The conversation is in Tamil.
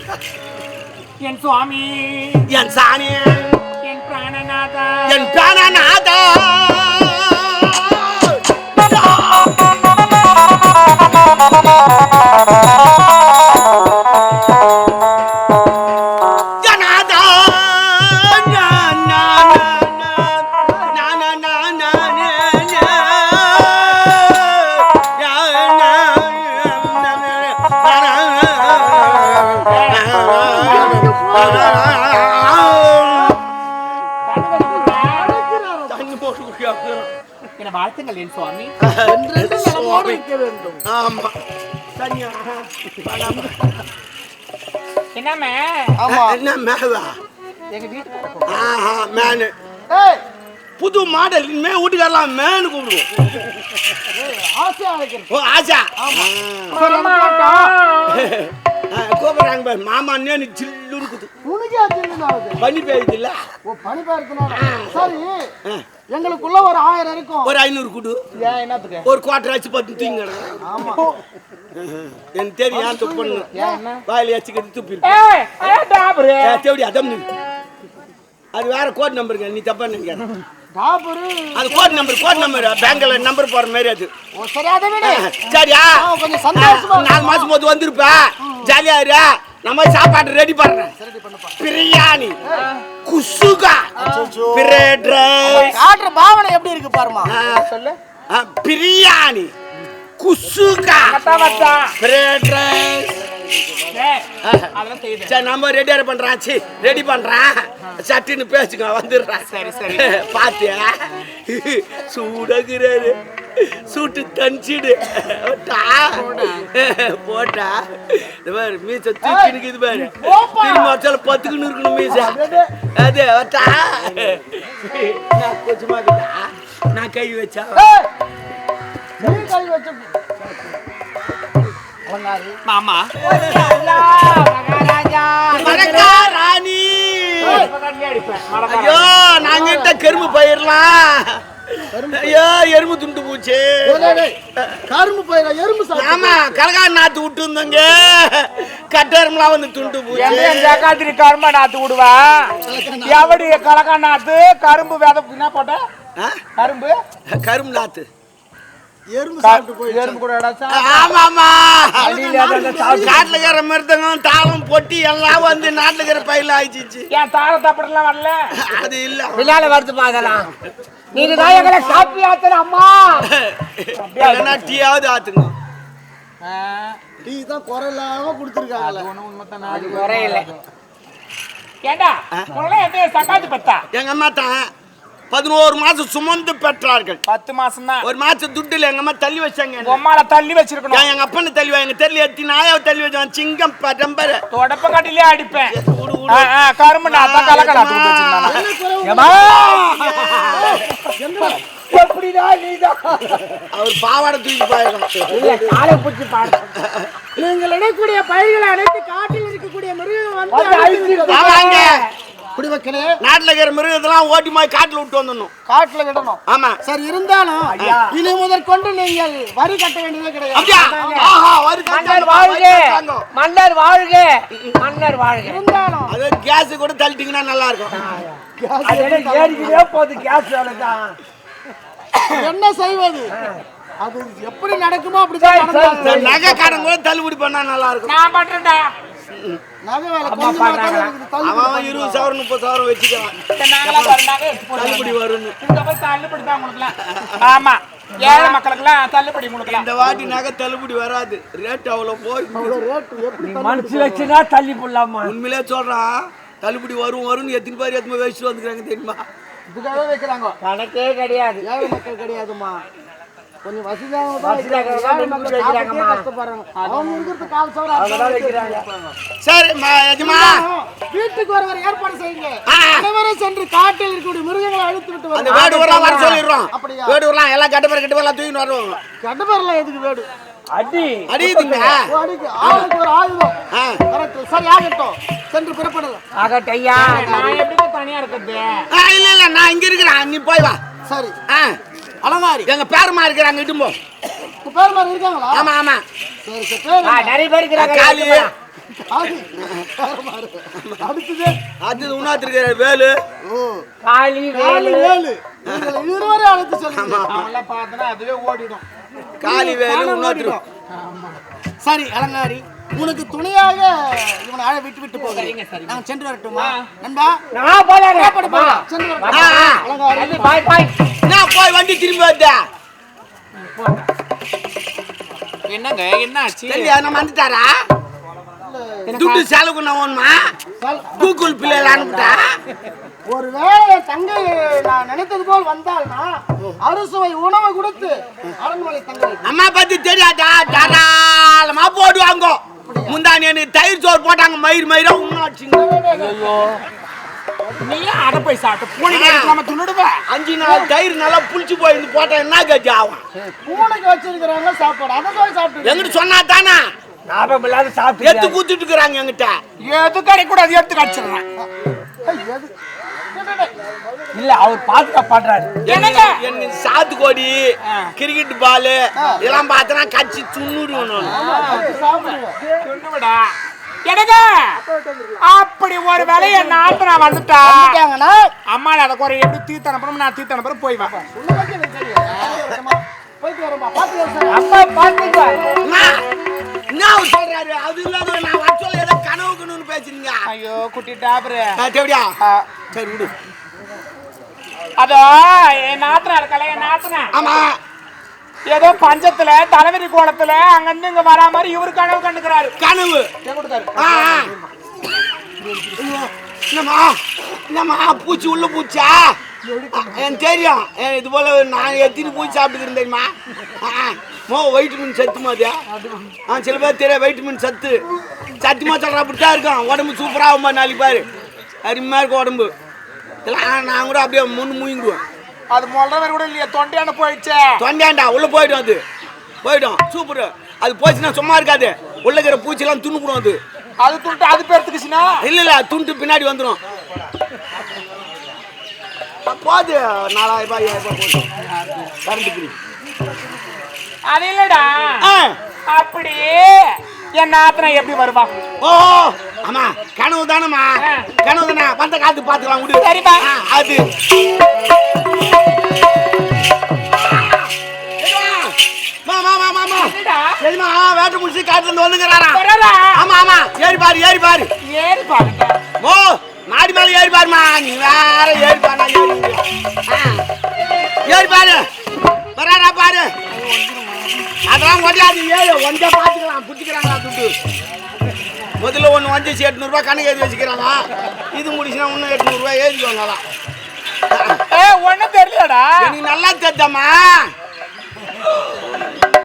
என் சுவாமி, என் சாணி, என் பிராணநாதா, என் பிராணநாதா. என வாழ்த்துங்கள் என் சுவாமி. என்னமே எங்க வீட்டு புது மாடல் இனிமே வீட்டுக்காரலாம் மேனு கூப்பிடுவோம். ஆசா கூப்பிடுறாங்க பாரு. மாமா அண்ணே சில்லுன்னு குது பனி பெய்யுது இல்ல. பனி பெய்யறதுனால சரி. எங்களுக்குள்ள ஒரு 1000 இருக்கும். ஒரு 500 குடு. ஏன் என்னத்துக்கு? ஒரு குவார்டர் ஆச்சு பத்து தூங்க. ஆமா எனக்கு தெரியும் ஏன் துப்பு பண்ணு. வாயில வச்சுக்கிட்டு துப்பி தேவடி அதம். அது வேற கோட் நம்பருங்க. நீ தப்பா நினைக்காத. அது கோட் நம்பர் பேங்க்ல நம்பர் போற மாதிரி அது. சரியா? கொஞ்சம் சந்தோஷமா 4 மாசம் போது வந்திருப்பா. ஜாலியா இரு. நம்ம சாப்பாடு ரெடி பண்றேன். Biryani, kuska, bread rice. Order பாவனை எப்படி இருக்கு பாருமா. சொல்லு. Biryani, kuska, bread rice. சரி நம்ம ரெடி பண்றேன். சட்டின்னு பேசுங்க வந்துடுறேன். சரி சரி. பாத்தியா சூடகுறாரு. சூட்டு தனிச்சிடு போட்டா மீச தூக்கினுக்கு இது பாரு. திரும்ப பத்துக்குன்னு இருக்கணும் மீச. அது கொஞ்சமா நான் கை வச்சா மாமா ராணி. ஐயோ நாங்கிட்ட கரும்பு பயிரலாம். ஐயோ எறும்பு துண்டு போச்சு. கரும்பு பயிர எறும்பு. ஆமா கலகா நாத்து விட்டு இருந்தங்க. கட்டெரும்புலாம் வந்து துண்டு போச்சு. கரும்பு நாத்து விடுவா. எப்படி கலகா நாத்து கரும்பு விதை என்ன போட்ட? கரும்பு நாத்து எறும்பு கூட காட்டுல இருக்கிற மிருதங்கம் தாளம் பொட்டி எல்லாம் வந்து நாட்டுல இருக்கிற பயில ஆயிடுச்சு. ஏன் தாளம் தப்படலாம் வரல? அது இல்ல விழால வருது பாதலாம். நீங்க நாயகரை காப்பி ஆத்துற அம்மா. அப்படியே டீயாவது ஆத்துங்க. டீ தான் குறையில்லாம குடுத்துருக்காங்க. உண்மைதான். அது குறையில. ஏண்டா உங்களே எத்தே சக்காத்து பத்தா? எங்க அம்மா தான் 11 மாசம் சுமந்து பெற்றார்கள். 10 மாசம் தான். ஒரு மாசம் துட்டுல எங்க அம்மா தள்ளி வச்சாங்க. உம்மால தள்ளி வச்சிருக்கணும். எங்க அப்பன்னு தள்ளி எங்க தெரியல எத்தி நாயாவை தள்ளி வச்சான். சிங்கம் பரம்பரை தொடப்ப கட்டிலே அடிப்பேன். கரும்பு நாத்தா கலக்கடா தூக்கி வச்சிருந்தானா. எப்படிடா நீதான் அவர் பாவாடை தூக்கி பாயலாம். இல்ல காலை புடிச்சு பாடு. நீங்கள் இடக்கூடிய பயிர்களை அனைத்து காட்டில் இருக்கக்கூடிய மிருகங்கள் வந்து ஆமாங்க. குடிமக்களே நாட்டுல இருக்கிற மிருகத்தெல்லாம் ஓட்டி போய் காட்டுல விட்டு வந்துடணும். காட்டுல விடணும். ஆமா சரி. இருந்தாலும் இனி முதல் கொண்டு நீங்கள் வரி கட்ட வேண்டியதே கிடையாது. அப்படியா? ஆஹா வரி மன்னர் வாழ்க. மன்னர் வாழ்க. மன்னர் வாழ்க. இருந்தாலும் அது கேஸ் கூட தள்ளிட்டீங்கன்னா நல்லா இருக்கும். அது ஏறிக்கிட்டே போகுது கேஸ் வேலைதான். என்ன செய்வது? அது எப்படி நடக்குமோ அப்படிதான். நகை கடன் கூட தள்ளுபடி பண்ணா நல்லா இருக்கும். நான் பண்றேன்டா. நகை வேலை கொஞ்சமா தான் இருக்குது. அவன் 20,000 30,000 வச்சுக்கலாம். தள்ளுபடி வரும். தள்ளுபடி தான் உங்களுக்குலாம். ஆமா ஏழை மக்களுக்குலாம் தள்ளுபடி கொடுக்கலாம். இந்த வாட்டி நகை தள்ளுபடி வராது. ரேட் அவ்வளவு போய் மனசு வச்சுனா தள்ளி போடலாமா? உண்மையிலே சொல்றான். தள்ளுபடி வரும்னு எத்தனை பேர் எத்தனை வயசு வந்துக்கிறாங்க தெரியுமா? இதுக்காக வைக்கிறாங்க. கணக்கே கிடையாது. ஏழை மக்கள் கிடையாதுமா. கொஞ்சம் வீட்டுக்கு ஒருவர் ஏற்பாடு செய்யுங்க. அனைவரும் சென்று காட்டில் இருக்கக்கூடிய மிருகங்களை அழித்து விட்டு அந்த வேடு வர சொல்லிடுறோம். வேடு வரலாம் எல்லாம் கட்டப்பெல்லாம் தூக்கிட்டு வருவோம். கட்டப்பெல்லாம் எதுக்கு வேடு? அடியுதுங்க. ஆளுக்கு ஒரு ஆயுதம். சரி ஆகட்டும். சென்று புறப்படலாம். ஆகட்டும் ஐயா. நான் எப்படி தனியா இருக்கிறது? இல்ல நான் இங்க இருக்கிறேன். நீ போய் வா. சரி. அலங்காரி எங்க பேரமா இருக்கிறாங்க. இட்டும்போ பேரமா இருக்காங்களா? ஆமா ஆமா. சரி சரி. நிறைய பேர் இருக்கிறாங்க. காளி அடுத்தது அது உணாத்திருக்கிற வேலு காளி காளி வேலு இருவரை அழைத்து சொல்லுங்க. அவெல்லாம் பார்த்தனா அதுவே ஓடிடும். காளி வேலு உணாத்திரும். சரி அலங்காரி, உனக்கு துணையாக இவனை அழ விட்டு போகிறேன். நான் சென்று வரட்டுமா நண்பா? நான் போறேன். சென்று வரட்டும். அலங்காரி பாய் பாய். நான் போய் வண்டி திரும்பி வந்தா என்னங்க என்ன ஆச்சு? தெரியல நம்ம வந்துட்டாரா? துட்டு செலவு ஒண்ணுமா கூகுள் பிள்ளைல அனுப்பிட்டா? ஒருவேளை என் தங்கை நான் நினைத்தது போல் வந்தால்னா அறுசுவை உணவை கொடுத்து அரண்மனை தங்கை அம்மா பத்தி தெரியாதா? தாராளமா போடுவாங்க. முந்தானி எனக்கு தயிர் சோறு போட்டாங்க, மயிர் மயிரா உண்ணாச்சுங்க. நீ அட போய் சாப்பிட்டு பூனைக்கு எடுக்காம துண்ணுடுவ. 5 நாள் தயிர் நல்லா புளிச்சு போயிருந்து போட்டா என்ன கட்சி ஆகும்? பூனைக்கு வச்சிருக்கிறாங்க சாப்பாடு, அதை போய் சாப்பிட்டு எங்கிட்ட சொன்னா தானே ஞாபகம் இல்லாத சாப்பிட்டு எடுத்து கூத்துட்டு இருக்கிறாங்க எங்கிட்ட. எது கிடைக்கூடாது எடுத்து கடிச்சிடுறேன். இல்ல அவர் பாதுகாப்பாடுறாரு. என்னங்க என்ன சாத்துக்கோடி கிரிக்கெட் பால் இதெல்லாம் பார்த்தனா கட்சி துண்ணுடுவோம். சொன்னுவிடா எனக்கு அப்படி ஒரு வேலையை நாட்டு நான் வந்துட்டா அம்மா அதை குறை எப்படி தீர்த்து அனுப்பணும், நான் தீர்த்து அனுப்புறேன். போய் வா. போயிட்டு வரமா பாத்து அப்பா பாத்துக்கோ. என்ன சொல்றாரு? அது இல்லாத நான் வர சொல்ல ஏதோ கனவுக்குன்னு பேசுறீங்க. ஐயோ குட்டி டாபரு தேவடியா சரி விடு. அதோ என் நாத்தனா இருக்கல, என் நாத்தனா ஆமா ஏதோ பஞ்சத்துல தலைவரி கோலத்துல அங்கிருந்து இங்க வரா மாதிரி இவரு கனவு கண்டுக்கிறாரு. கனவு கொடுத்தாரு. என்னம்மா என்னம்மா பூச்சி உள்ள பூச்சா? எனக்கு தெரியும். இது போல நான் எத்தனை பூச்சி சாப்பிட்டு இருந்தேம்மா. வைட்டமின் சத்துமா அது? சில பேர் தெரியும் வைட்டமின் சத்து சத்தியமா சொல்ற அப்படித்தான் இருக்கும். உடம்பு சூப்பரா ஆகும்பா. நாளைக்கு பாரு அருமையா இருக்கும் உடம்பு. இதெல்லாம் நான் கூட அப்படியே முன்னு முயங்குவேன். அது முதல்ல கூட இல்லையா, தொண்டையான போயிடுச்சு. தொண்டையாண்டா உள்ள போயிடும். அது போயிடும் சூப்பர். அது போச்சுன்னா சும்மா இருக்காது, உள்ள இருக்கிற பூச்சிலாம் துண்ணுக்கூடும். அது அது துண்டு அது பேர்த்துக்குச்சுன்னா இல்ல துண்டு பின்னாடி வந்துடும். போது 4000 ரூபாய் 5000 ரூபாய் போதும் கரண்ட் பில். அது இல்லடா அப்படி என் நாத்தனா எப்படி வருவா? ஓ ஆமா கனவு தானம்மா, கனவு தானே. வந்த காலத்துக்கு பாத்துக்கலாம் விடு. சரிப்பா. அது சரிமா வேட்டை முடிச்சு காட்டுல இருந்து வந்துக்கிறாரா? ஆமா ஆமா ஏறி பாரு ஏறி பாரு ஏறி பாருங்க. ஓ மாடி மேல ஏறி பாருமா. நீ வேற ஏறி பாரு ஏறி பாரு வராரா பாரு. அதெல்லாம் கொண்டாது ஏழு ஒன்றே பாத்துக்கலாம். புடிச்சுக்கிறாங்களா துட்டு? முதல்ல ஒன்று வந்துச்சு 800 ரூபாய் கணக்கு எழுதி வச்சுக்கிறாங்க. இது முடிச்சுன்னா இன்னும் 800 ரூபாய் எழுதிக்குவாங்க. ஒன்னும் தெரியலடா. நீ நல்லா தெரியாமா?